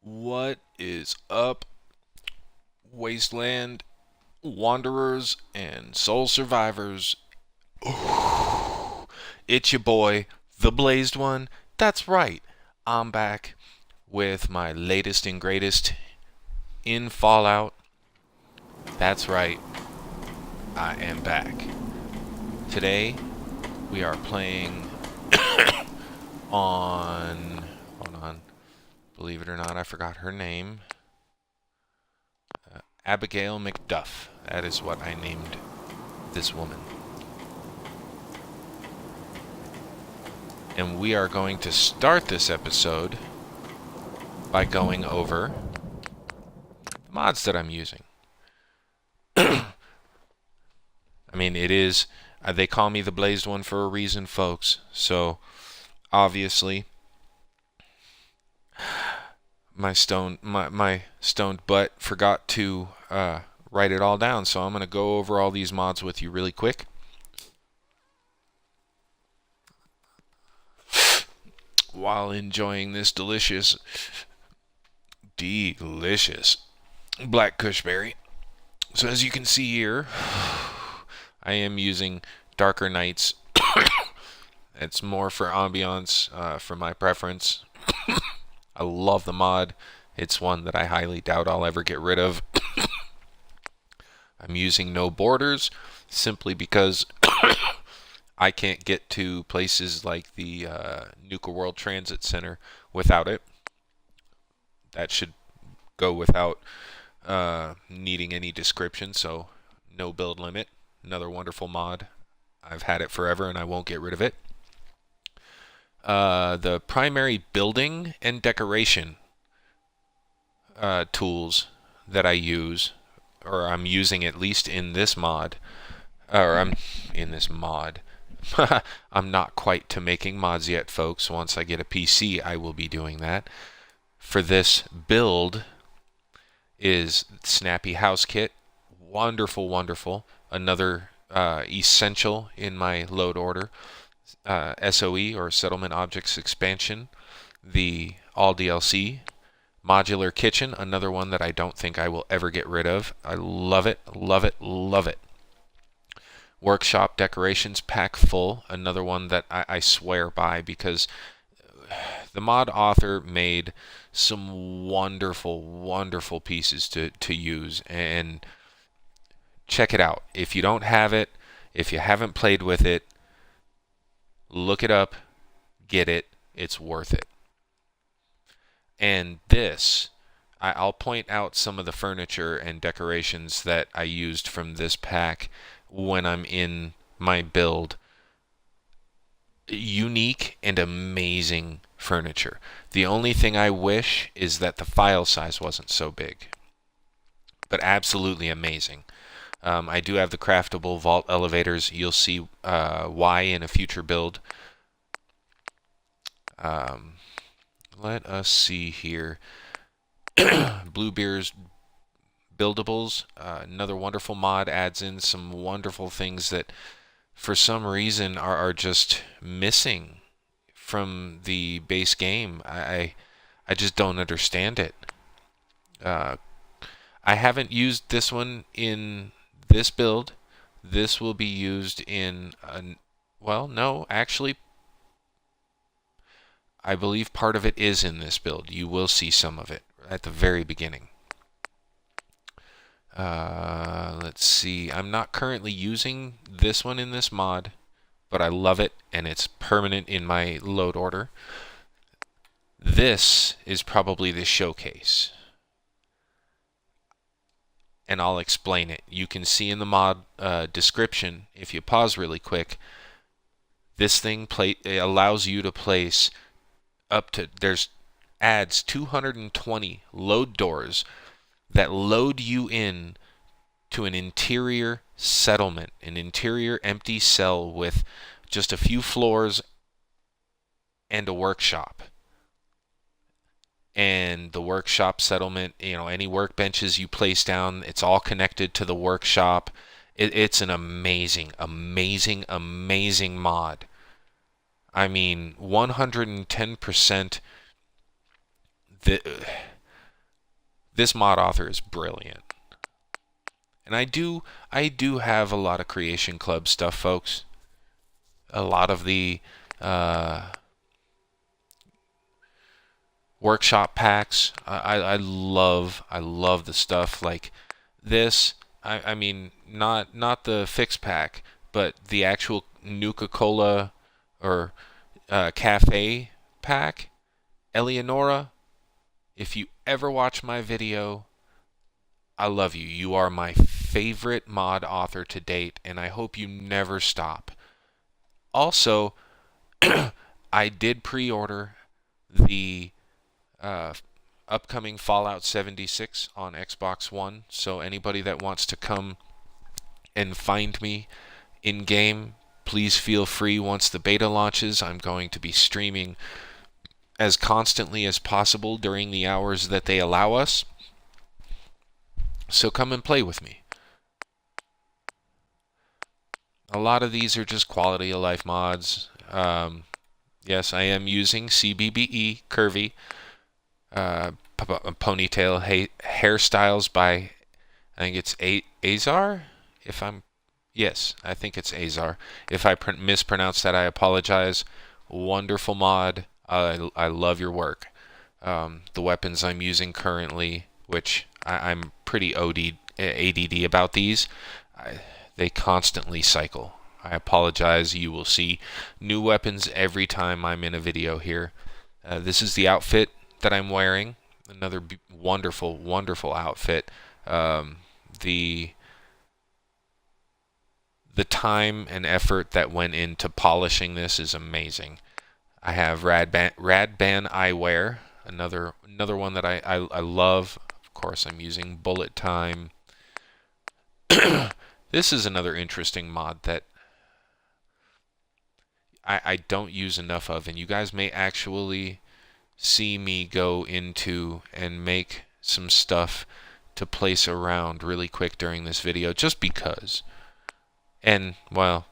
What is up, Wasteland Wanderers and Soul Survivors? It's your boy, the Blazed One. That's right, I'm back with my latest and greatest in Fallout. That's right, I am back. Today, we are playing on. Hold on. Believe it or not, I forgot her name. Abigail McDuff. That is what I named this woman. And we are going to start this episode by going over the mods that I'm using. I mean, it is, they call me the Blazed One for a reason, folks. So, obviously, my stoned butt forgot to write it all down. So I'm going to go over all these mods with you really quick. While enjoying this delicious black cushberry. So as you can see here, I am using Darker Nights. It's more for ambiance, for my preference. I love the mod. It's one that I highly doubt I'll ever get rid of. I'm using No Borders simply because I can't get to places like the Nuka World Transit Center without it. That should go without needing any description, so no build limit. Another wonderful mod. I've had it forever and I won't get rid of it. The primary building and decoration tools that I use, or I'm using at least in this mod, I'm not quite to making mods yet, folks. Once I get a PC, I will be doing that. For this build is Snappy House Kit. Wonderful, wonderful. Another essential in my load order. SOE, or Settlement Objects Expansion. The All DLC. Modular Kitchen, another one that I don't think I will ever get rid of. I love it, love it, love it. Workshop Decorations Pack Full, another one that I swear by because the mod author made some wonderful, wonderful pieces to use. And check it out. If you don't have it, if you haven't played with it, look it up, get it, it's worth it. And this, I'll point out some of the furniture and decorations that I used from this pack when I'm in my build. Unique and amazing furniture. The only thing I wish is that the file size wasn't so big. But absolutely amazing. I do have the craftable vault elevators. You'll see why in a future build. Let us see here. Bluebeard's Buildables, another wonderful mod, adds in some wonderful things that for some reason are just missing from the base game. I just don't understand it. I haven't used this one in this build. This will be used in well, no, actually, I believe part of it is in this build. You will see some of it at the very beginning. Let's see. I'm not currently using this one in this mod, but I love it, and it's permanent in my load order. This is probably the showcase, and I'll explain it. You can see in the mod description, if you pause really quick, this thing allows you to place up to, adds 220 load doors that load you in to an interior settlement, an interior empty cell with just a few floors and a workshop. And the workshop settlement, any workbenches you place down, it's all connected to the workshop. It's an amazing, amazing, amazing mod. I mean, 110%. This mod author is brilliant. And I do have a lot of Creation Club stuff, folks. A lot of the workshop packs. I love the stuff like this. I mean, not the fix pack, but the actual Nuka-Cola or cafe pack. Eleonora, if you ever watch my video, I love you. You are my favorite mod author to date, and I hope you never stop. Also, I did pre-order the upcoming Fallout 76 on Xbox One, so anybody that wants to come and find me in-game, please feel free. Once the beta launches, I'm going to be streaming as constantly as possible during the hours that they allow us. So come and play with me. A lot of these are just quality of life mods. Yes, I am using CBBE Curvy ponytail hairstyles by, I think it's Azar. Yes, I think it's Azar. If I mispronounce that, I apologize. Wonderful mod. I love your work. The weapons I'm using currently, which I'm pretty ADD about these, they constantly cycle. I apologize. You will see new weapons every time I'm in a video here. This is the outfit that I'm wearing. Another wonderful, wonderful outfit. The time and effort that went into polishing this is amazing. I have Radban eyewear, another one that I love. Of course, I'm using Bullet Time. This is another interesting mod that I don't use enough of, and you guys may actually see me go into and make some stuff to place around really quick during this video, just because. And, well,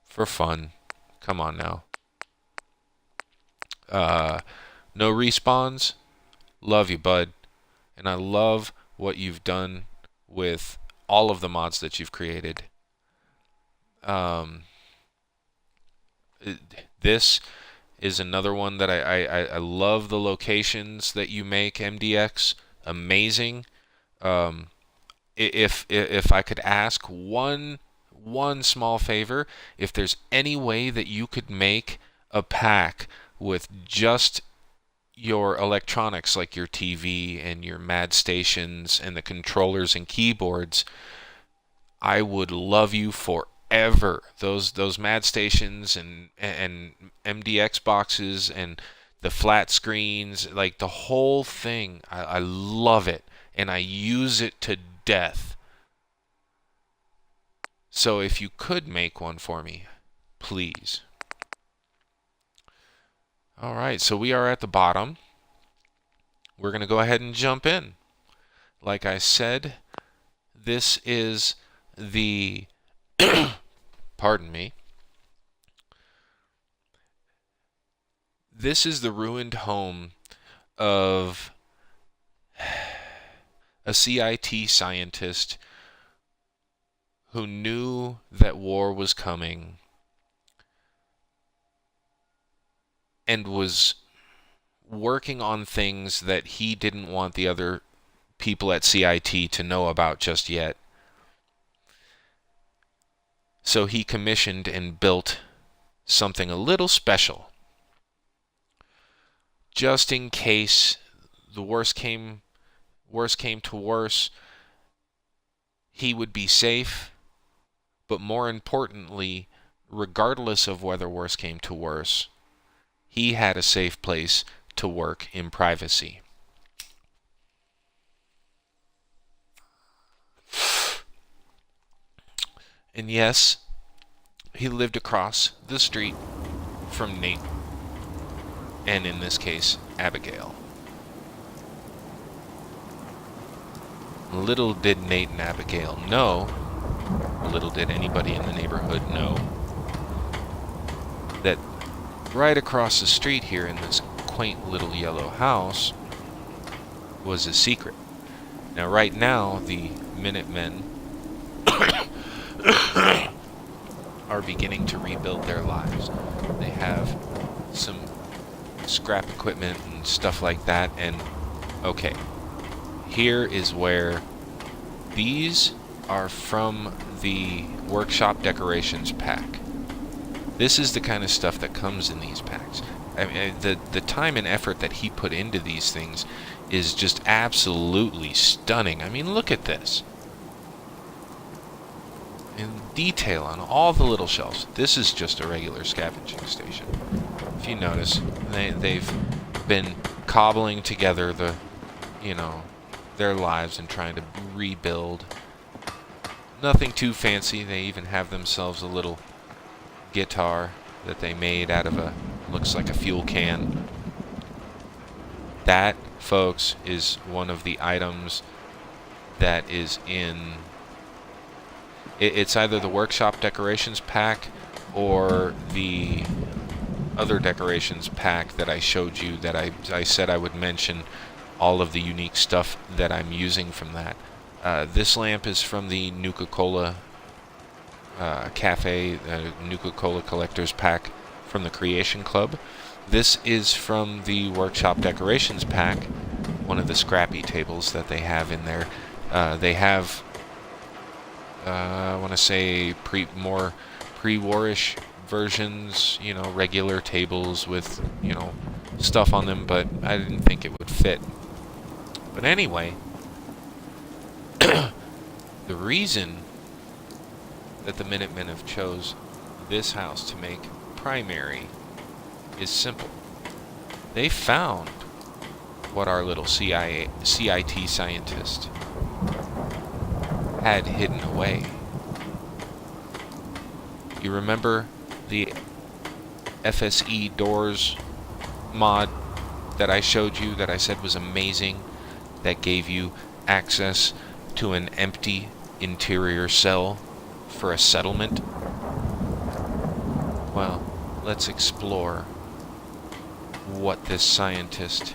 for fun. Come on now. No respawns. Love you, bud. And I love what you've done with all of the mods that you've created. This is another one that I love the locations that you make, MDX. Amazing. If I could ask one small favor, if there's any way that you could make a pack with just your electronics, like your TV and your MAD stations and the controllers and keyboards, I would love you forever. Those MAD stations and MDX boxes and the flat screens, like the whole thing, I love it, and I use it to death. So if you could make one for me, please. All right, so we are at the bottom. We're going to go ahead and jump in. Like I said, this is the, pardon me, this is the ruined home of a CIT scientist who knew that war was coming and was working on things that he didn't want the other people at CIT to know about just yet. So he commissioned and built something a little special, just in case the worst came to worse. He would be safe, but more importantly, regardless of whether worse came to worse, he had a safe place to work in privacy. And yes, he lived across the street from Nate, and in this case, Abigail. Little did Nate and Abigail know, little did anybody in the neighborhood know, that right across the street here in this quaint little yellow house was a secret. Now, right now, the Minutemen are beginning to rebuild their lives. They have some scrap equipment and stuff like that, and okay, here is where these are from the workshop decorations pack. This is the kind of stuff that comes in these packs. I mean, the time and effort that he put into these things is just absolutely stunning. I mean, look at this. In detail on all the little shelves. This is just a regular scavenging station. If you notice, they've been cobbling together their lives and trying to rebuild. Nothing too fancy. They even have themselves a little guitar that they made out of looks like a fuel can. That, folks, is one of the items that is in... It's either the workshop decorations pack or the other decorations pack that I showed you that I said I would mention all of the unique stuff that I'm using from that. This lamp is from the Nuka-Cola Cafe, Nuka-Cola Collector's Pack from the Creation Club. This is from the Workshop Decorations Pack, one of the scrappy tables that they have in there. They have, I want to say, more pre-warish versions, regular tables with, stuff on them, but I didn't think it would fit. But anyway, the reason that the Minutemen have chose this house to make primary is simple. They found what our little CIT scientist had hidden away. You remember the FSE doors mod that I showed you that I said was amazing, that gave you access to an empty interior cell for a settlement? Well, let's explore what this scientist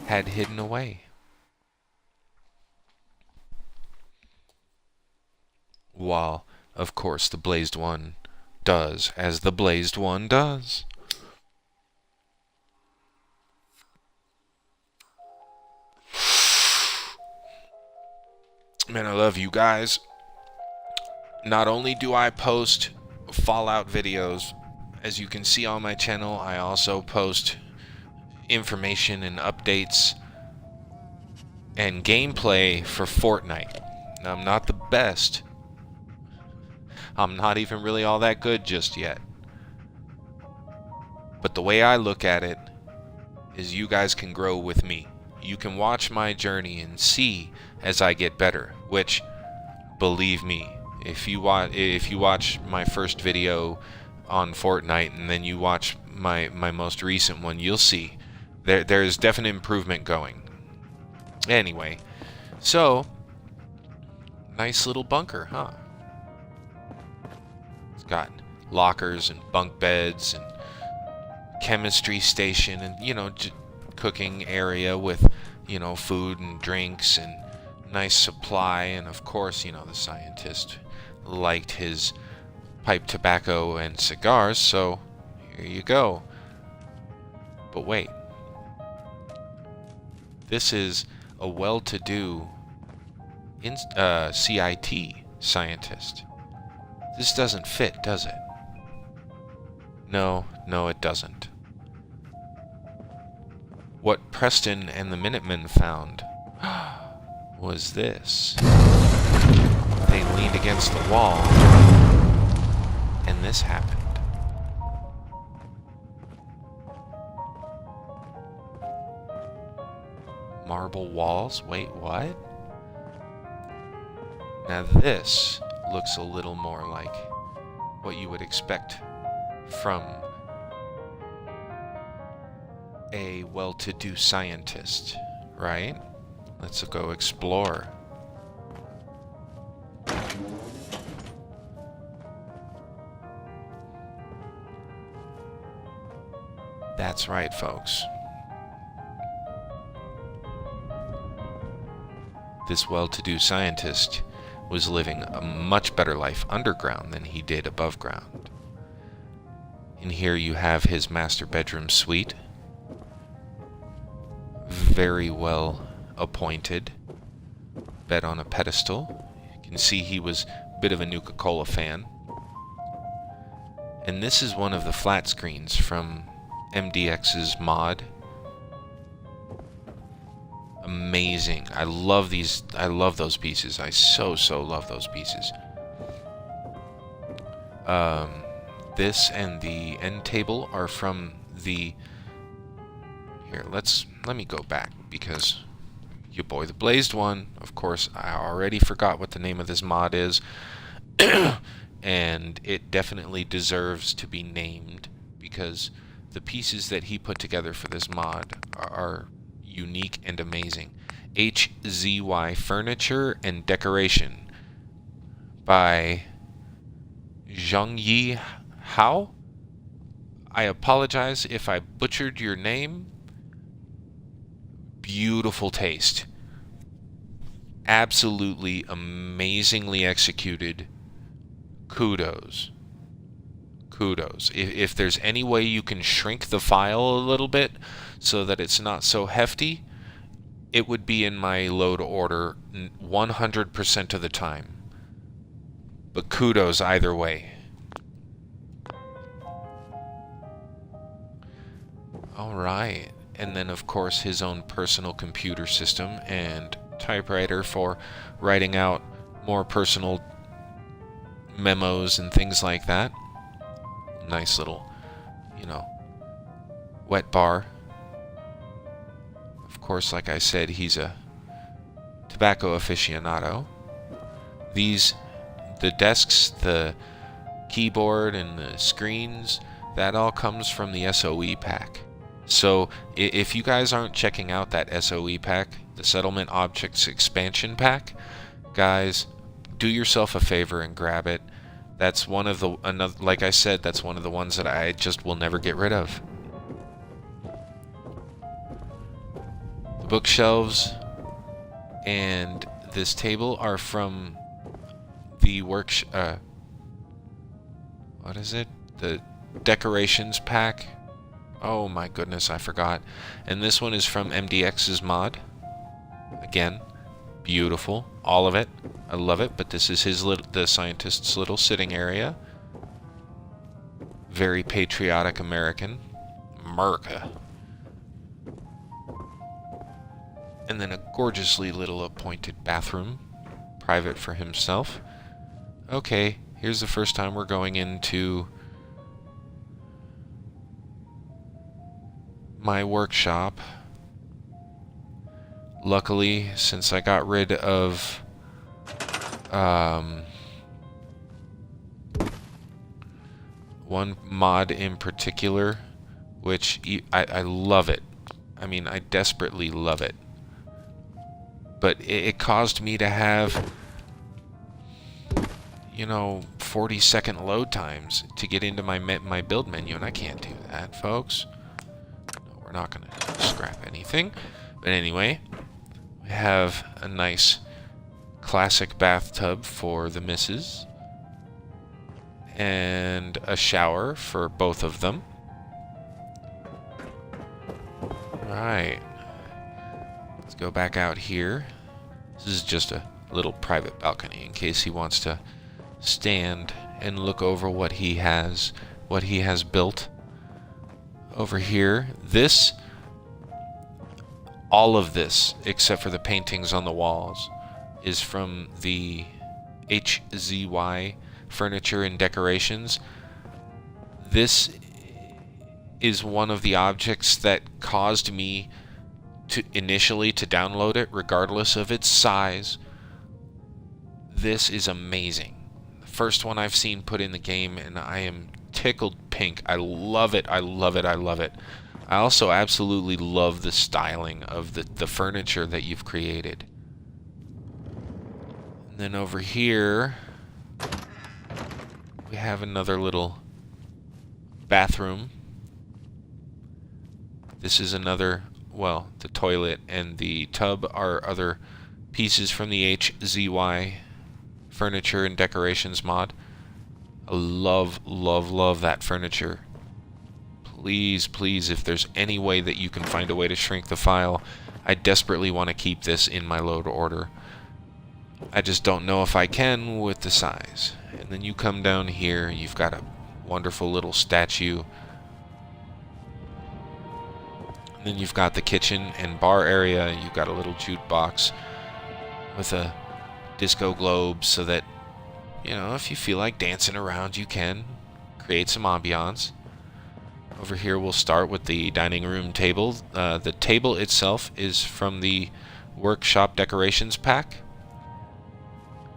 had hidden away. While, of course, the Blazed One does as the Blazed One does. Man, I love you guys. Not only do I post Fallout videos, as you can see on my channel, I also post information and updates and gameplay for Fortnite. Now, I'm not the best. I'm not even really all that good just yet. But the way I look at it is you guys can grow with me. You can watch my journey and see as I get better, which, believe me, if you watch my first video on Fortnite and then you watch my most recent one, you'll see there's definite improvement going. Anyway, so nice little bunker, huh? It's got lockers and bunk beds and chemistry station and cooking area with food and drinks and nice supply, and of course the scientist liked his pipe tobacco and cigars, so here you go. But wait, this is a well-to-do CIT scientist. This doesn't fit, does it? No, it doesn't. What Preston and the Minutemen found was this. They leaned against the wall, and this happened. Marble walls? Wait, what? Now this looks a little more like what you would expect from a well-to-do scientist, right? Let's go explore. That's right, folks. this well-to-do scientist was living a much better life underground than he did above ground. In here you have his master bedroom suite. Very well appointed. Bed on a pedestal. You can see he was a bit of a Nuka-Cola fan. And this is one of the flat screens from MDX's mod. Amazing. I love these. I love those pieces. I so love those pieces. This and the end table are from the... Here, let me go back, because your boy the Blazed One, of course, I already forgot what the name of this mod is. And it definitely deserves to be named, because the pieces that he put together for this mod are unique and amazing. HZY Furniture and Decoration by Zhongyi Hao. I apologize if I butchered your name. Beautiful taste. Absolutely amazingly executed. Kudos. Kudos. If there's any way you can shrink the file a little bit so that it's not so hefty, it would be in my load order 100% of the time. But kudos either way. Alright. And then, of course, his own personal computer system and typewriter for writing out more personal memos and things like that. Nice little, wet bar. Of course, like I said, he's a tobacco aficionado. The desks, the keyboard, and the screens, that all comes from the SOE pack. So if you guys aren't checking out that SOE pack, the Settlement Objects Expansion Pack, guys, do yourself a favor and grab it. That's one of the, like I said, that's one of the ones that I just will never get rid of. The bookshelves and this table are from the what is it? The decorations pack. Oh my goodness, I forgot. And this one is from MDX's mod. Again, beautiful, all of it. I love it. But this is the scientist's little sitting area. Very patriotic American. America. And then a gorgeously little appointed bathroom, private for himself. Okay, here's the first time we're going into my workshop. Luckily, since I got rid of one mod in particular, which I love it. I mean, I desperately love it. But it caused me to have 40-second load times to get into my build menu, and I can't do that, folks. No, we're not going to scrap anything. But anyway, we have a nice classic bathtub for the missus, and a shower for both of them. Alright. Let's go back out here. This is just a little private balcony in case he wants to stand and look over what he has built. Over here, all of this, except for the paintings on the walls, is from the HZY Furniture and Decorations. This is one of the objects that caused me initially to download it, regardless of its size. This is amazing. The first one I've seen put in the game, and I am tickled pink. I love it. I love it. I love it. I also absolutely love the styling of the furniture that you've created. And then over here, we have another little bathroom. This is another, well, the toilet and the tub are other pieces from the HZY furniture and decorations mod. I love, love, love that furniture. Please, please, if there's any way that you can find a way to shrink the file, I desperately want to keep this in my load order. I just don't know if I can with the size. And then you come down here, you've got a wonderful little statue. And then you've got the kitchen and bar area. You've got a little jukebox with a disco globe so that, you know, if you feel like dancing around, you can create some ambiance. Over here we'll start with the dining room table. The table itself is from the workshop decorations pack.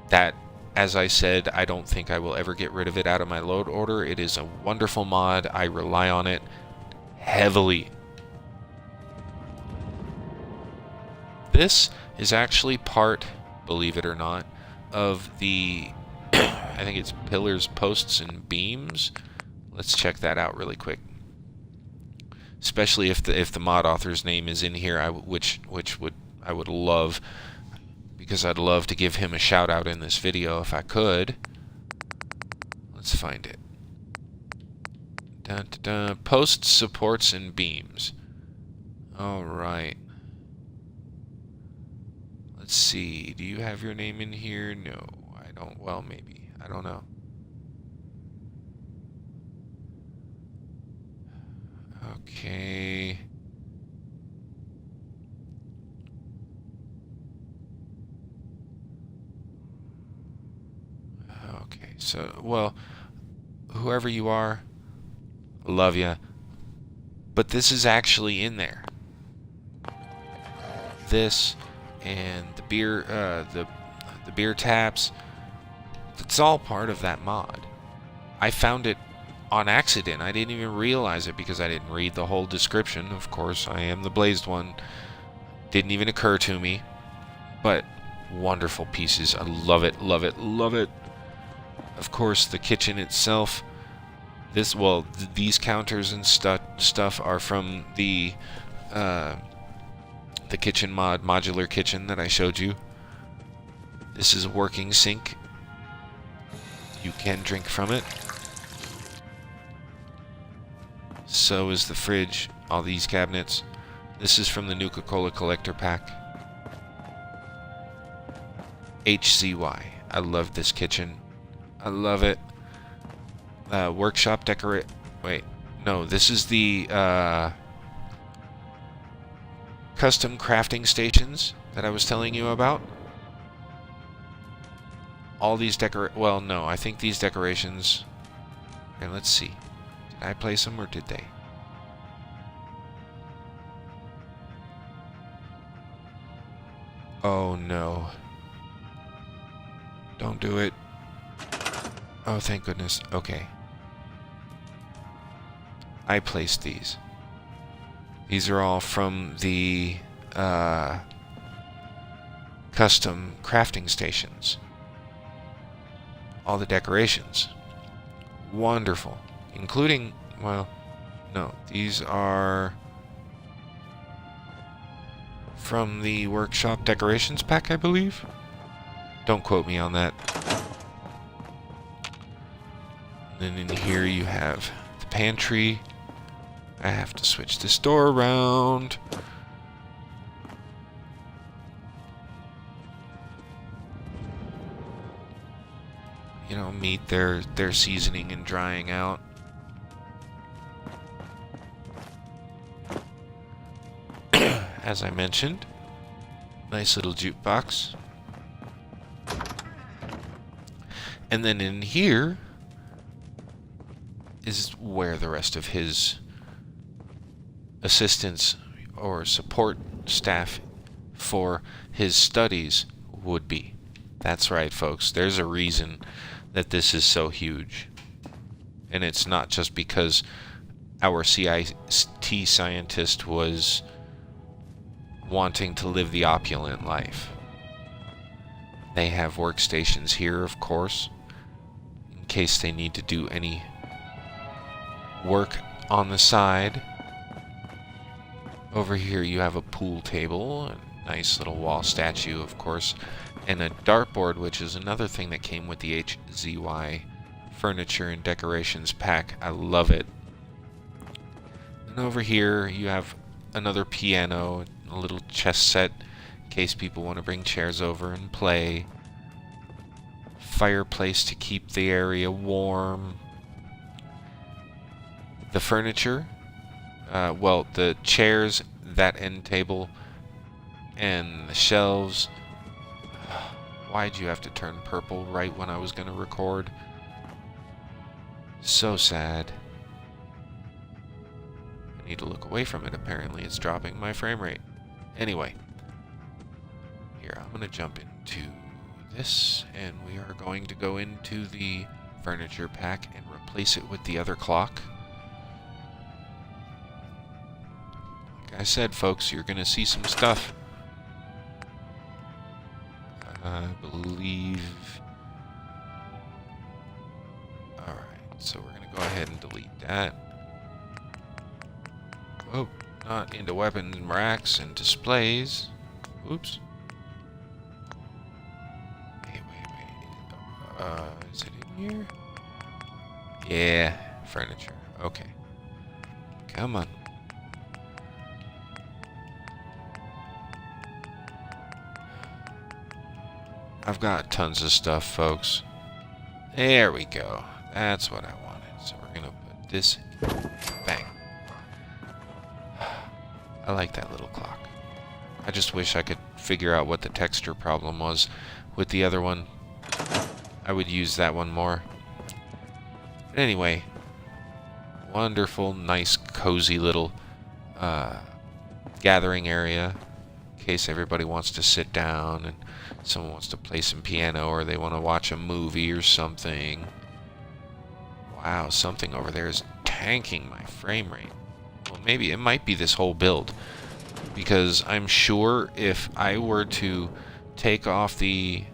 That, as I said, I don't think I will ever get rid of it out of my load order. It is a wonderful mod. I rely on it heavily. This is actually part, believe it or not, of the I think it's pillars, posts, and beams. Let's check that out really quick. Especially if the mod author's name is in here, which I would love, because I'd love to give him a shout out in this video if I could. Let's find it. Dun, dun, dun. Posts, supports, and beams. All right. Let's see. Do you have your name in here? No, I don't. Well, maybe. I don't know. Okay. Okay, so, well, whoever you are, love ya. But this is actually in there. This and the beer, the beer taps. It's all part of that mod. I found it on accident. I didn't even realize it because I didn't read the whole description. Of course, I am the blazed one. Didn't even occur to me. But wonderful pieces. I love it, love it, love it. Of course, the kitchen itself. These counters and stuff are from the kitchen mod, modular kitchen that I showed you. This is a working sink. You can drink from it. So is the fridge, all these cabinets. This is from the Nuka-Cola collector pack. HZY. I love this kitchen. I love it. Workshop decorate. Wait, no, this is the custom crafting stations that I was telling you about. All these well, no, I think these decorations. Okay, let's see. Did I place them or did they? Oh no. Don't do it. Oh, thank goodness. Okay. I placed these. These are all from the custom crafting stations. All the decorations. Wonderful. Including, well, no, these are from the workshop decorations pack, I believe. Don't quote me on that. And then in here you have the pantry. I have to switch this door around. You know, meat, they're seasoning and drying out. As I mentioned, nice little jukebox. And then in here is where the rest of his assistants or support staff for his studies would be. That's right, folks. There's a reason that this is so huge. And it's not just because our CIT scientist was wanting to live the opulent life. They have workstations here, of course, in case they need to do any work on the side. Over here you have a pool table, a Nice little wall statue, of course. And a dartboard, which is another thing that came with the HZY Furniture and Decorations pack. I love it. And over here, you have another piano, a little chess set, in case people want to bring chairs over and play. Fireplace to keep the area warm. The furniture, well, the chairs, that end table, and the shelves. Why'd you have to turn purple right when I was going to record? So sad. I need to look away from it. Apparently it's dropping my frame rate. Anyway, here, I'm going to jump into this, and we are going to go into the furniture pack and replace it with the other clock. Like I said, folks, you're going to see some stuff. I believe... Alright, so we're going to go ahead and delete that. Oh, not into weapons and racks and displays. Oops. Wait. Is it in here? Yeah, furniture. Okay. Come on. I've got tons of stuff, folks. There we go. That's what I wanted. So we're gonna put this. Bang. I like that little clock. I just wish I could figure out what the texture problem was with the other one. I would use that one more. But anyway, wonderful, nice, cozy little gathering area in case everybody wants to sit down and someone wants to play some piano or they want to watch a movie or something. Wow, something over there is tanking my frame rate. Well, maybe it might be this whole build, because I'm sure if I were to take off the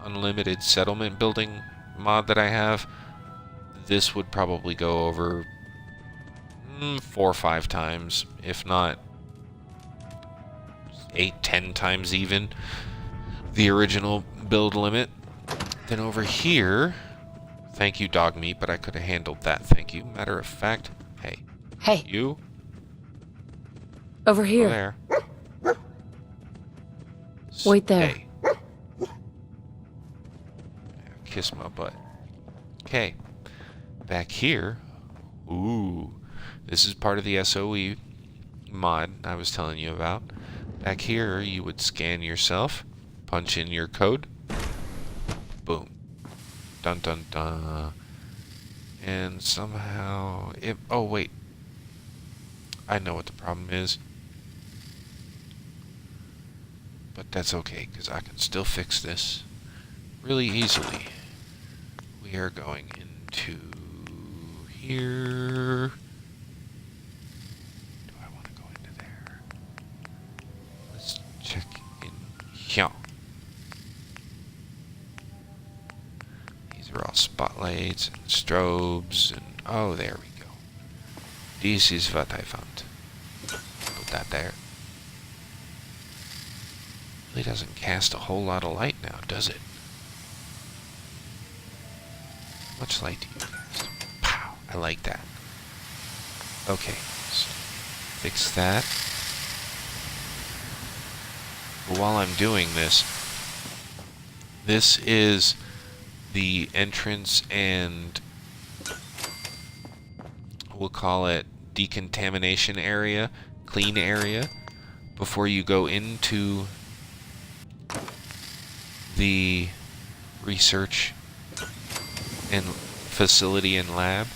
unlimited settlement building mod that I have, this would probably go over 4 or 5 times, if not 8, 10 times even the original build limit. Then over here, thank you, dog meat, but I could have handled that, thank you. Matter of fact, hey, you over here. There. Wait there. Stay. Kiss my butt. Okay, back here. Ooh, this is part of the SOE mod I was telling you about. Back here, you would scan yourself, punch in your code, boom, dun dun dun, and somehow it. Oh wait, I know what the problem is, but that's okay because I can still fix this really easily. We are going into here. Check in here. These are all spotlights and strobes and oh, there we go. This is what I found. Put that there. Really doesn't cast a whole lot of light now, does it? How much light do you cast? Pow! I like that. Okay, so fix that. But while I'm doing this, this is the entrance and we'll call it decontamination area, clean area, before you go into the research and facility and lab.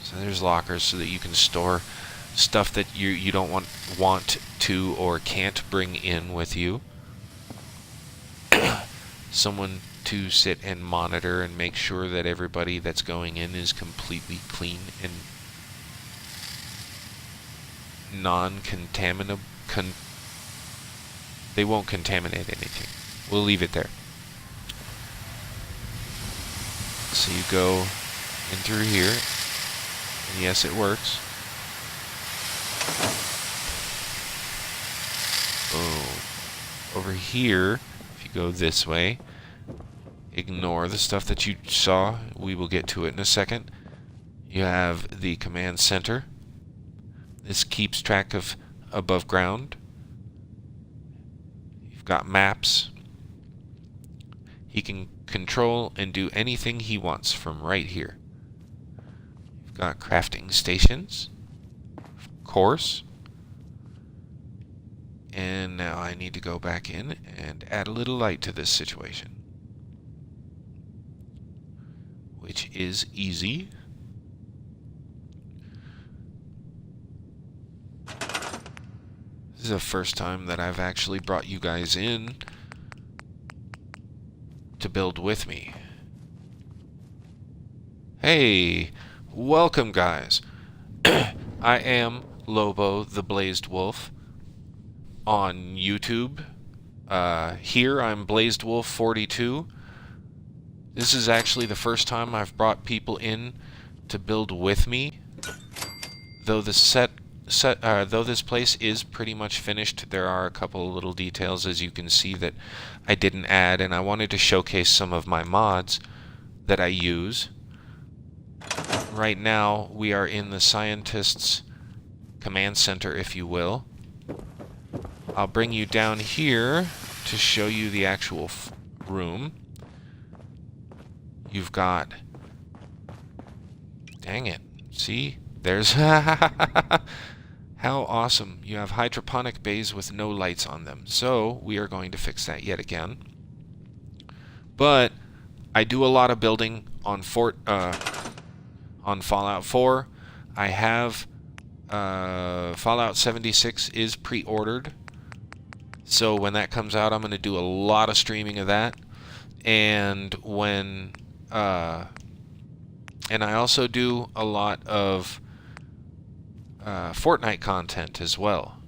So there's lockers so that you can store stuff that you don't want to or can't bring in with you. Someone to sit and monitor and make sure that everybody that's going in is completely clean and non-contaminable. They won't contaminate anything. We'll leave it there. So you go in through here, and yes, it works. Over here, if you go this way, ignore the stuff that you saw. We will get to it in a second. You have the command center. This keeps track of above ground. You've got maps. He can control and do anything he wants from right here. You've got crafting stations, of course. And now I need to go back in and add a little light to this situation, which is easy. This is the first time that I've actually brought you guys in to build with me. Hey, welcome guys. I am Lobo the Blazed Wolf on YouTube. Here I'm Blazed Wolf 42. This is actually the first time I've brought people in to build with me. Though the though this place is pretty much finished, there are a couple of little details, as you can see, that I didn't add, and I wanted to showcase some of my mods that I use. Right now, we are in the scientist's command center, if you will. I'll bring you down here to show you the actual room. You've got... Dang it. See? There's... How awesome. You have hydroponic bays with no lights on them. So, we are going to fix that yet again. But, I do a lot of building on Fallout 4. I have... Fallout 76 is pre-ordered. So, when that comes out, I'm going to do a lot of streaming of that. And when... and I also do a lot of... Fortnite content as well.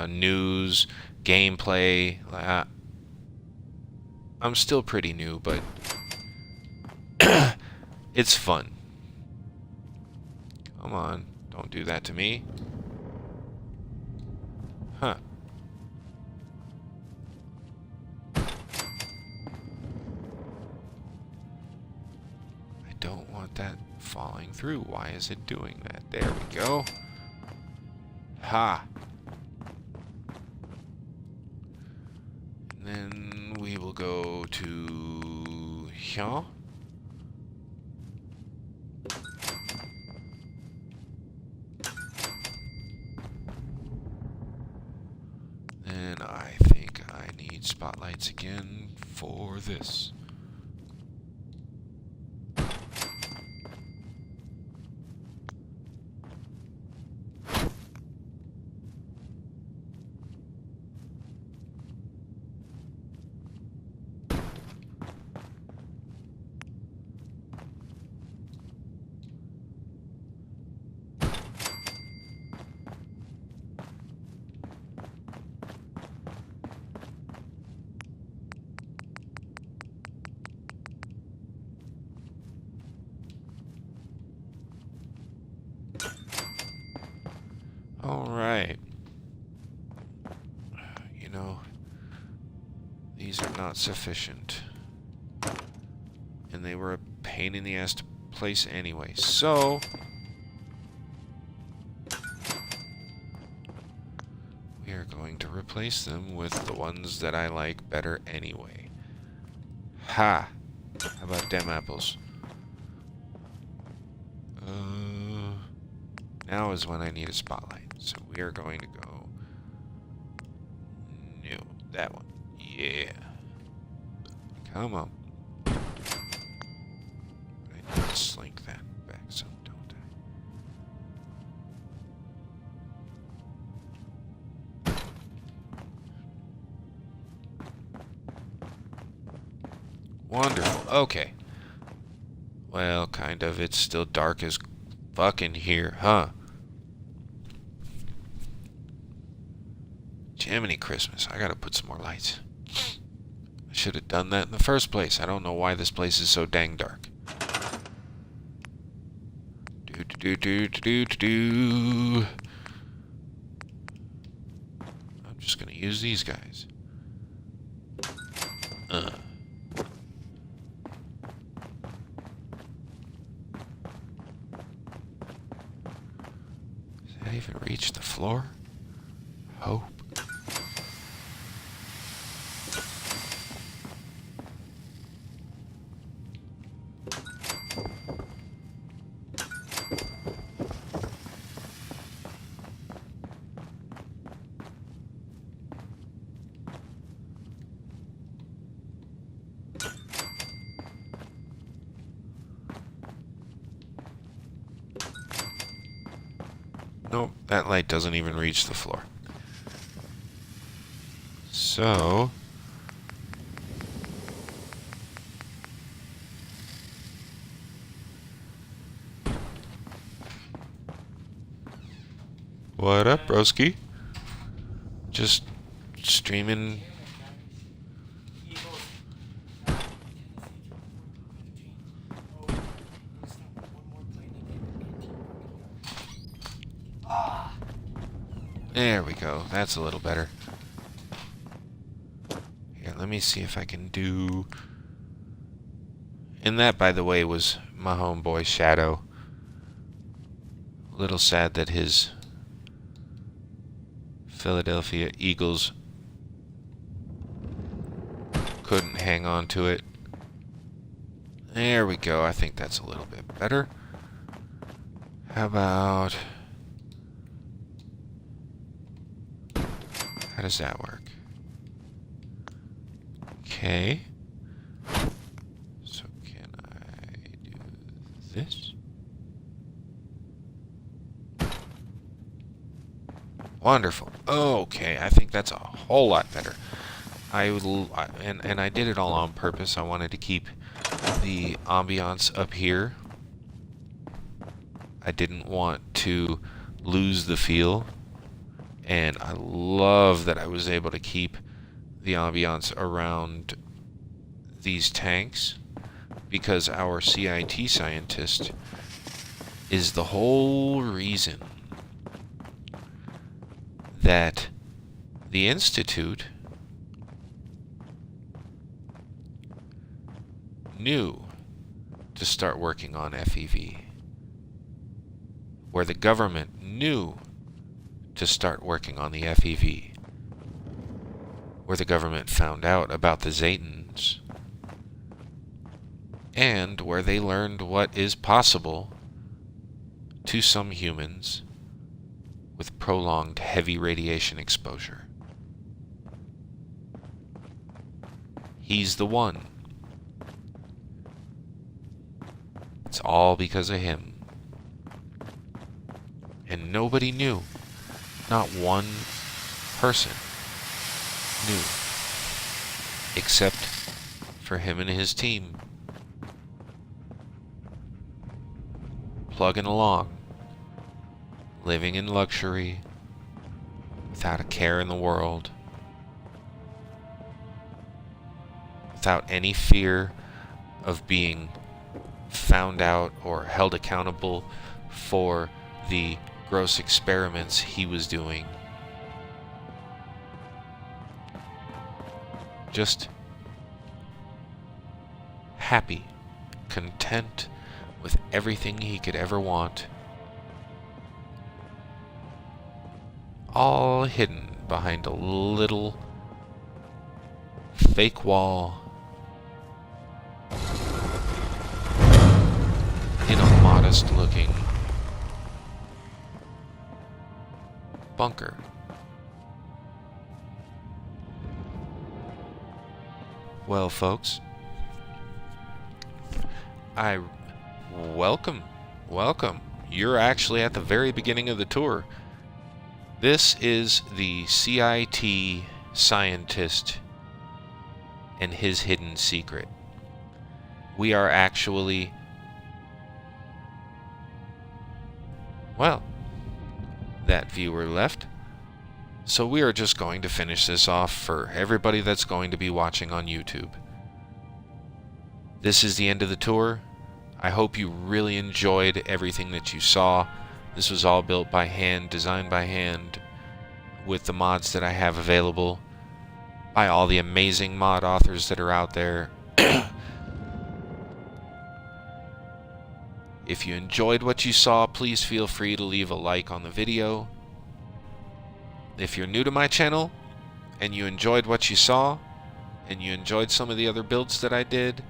News, gameplay. I'm still pretty new, but it's fun. Come on, don't do that to me. Huh. I don't want that falling through. Why is it doing that? There we go. Ha! And then we will go to here. And I think I need spotlights again for this. Alright. You know, these are not sufficient. And they were a pain in the ass to place anyway. So, we are going to replace them with the ones that I like better anyway. Ha! How about them apples? Now is when I need a spotlight. So we are going to go... No, that one. Yeah. Come on. I need to slink that back some, don't I? Wonderful. Okay. Well, kind of. It's still dark as fucking here, huh? Jiminy Christmas. I gotta put some more lights. I should have done that in the first place. I don't know why this place is so dang dark. I'm just gonna use these guys. Does that even reach the floor? Hope. Nope, that light doesn't even reach the floor. So... what up, broski? Just streaming... There we go. That's a little better. Here, let me see if I can do... And that, by the way, was my homeboy Shadow. A little sad that his Philadelphia Eagles couldn't hang on to it. There we go. I think that's a little bit better. How about... how does that work? Okay. So can I do this? Wonderful. Okay, I think that's a whole lot better. And I did it all on purpose. I wanted to keep the ambiance up here. I didn't want to lose the feel. And I love that I was able to keep the ambiance around these tanks, because our CIT scientist is the whole reason that the Institute knew to start working on FEV, where the government knew to start working on the FEV, where the government found out about the Zetans, and where they learned what is possible to some humans with prolonged heavy radiation exposure. He's the one. It's all because of him. And nobody knew. Not one person knew, except for him and his team, plugging along, living in luxury, without a care in the world, without any fear of being found out or held accountable for the gross experiments he was doing. Just happy, content with everything he could ever want. All hidden behind a little fake wall in a modest-looking bunker. Well, folks, welcome. You're actually at the very beginning of the tour. This is the CIT scientist and his hidden secret. We are actually, well, that viewer left. So we are just going to finish this off for everybody that's going to be watching on YouTube. This is the end of the tour. I hope you really enjoyed everything that you saw. This was all built by hand, designed by hand, with the mods that I have available. by all the amazing mod authors that are out there. If you enjoyed what you saw, please feel free to leave a like on the video. If you're new to my channel and you enjoyed what you saw and you enjoyed some of the other builds that I did,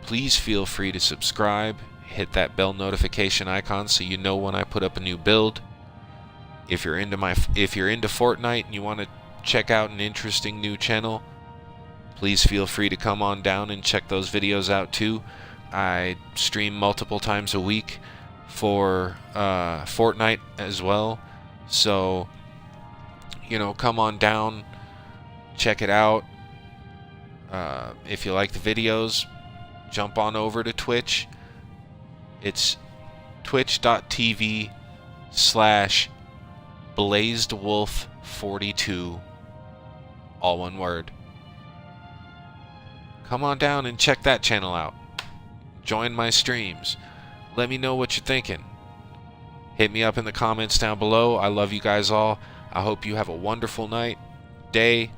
please feel free to subscribe, hit that bell notification icon so you know when I put up a new build. If you're into Fortnite and you want to check out an interesting new channel, please feel free to come on down and check those videos out too. I stream multiple times a week for Fortnite as well, so you know, come on down, check it out. If you like the videos, jump on over to Twitch. It's twitch.tv/blazedwolf42, all one word. Come on down and check that channel out. Join my streams. Let me know what you're thinking. Hit me up in the comments down below. I love you guys all. I hope you have a wonderful night, day,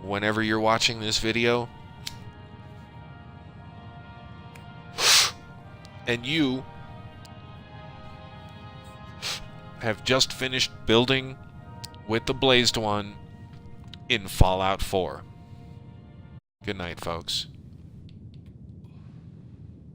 whenever you're watching this video. And you have just finished building with the Blazed One in Fallout 4. Good night, folks.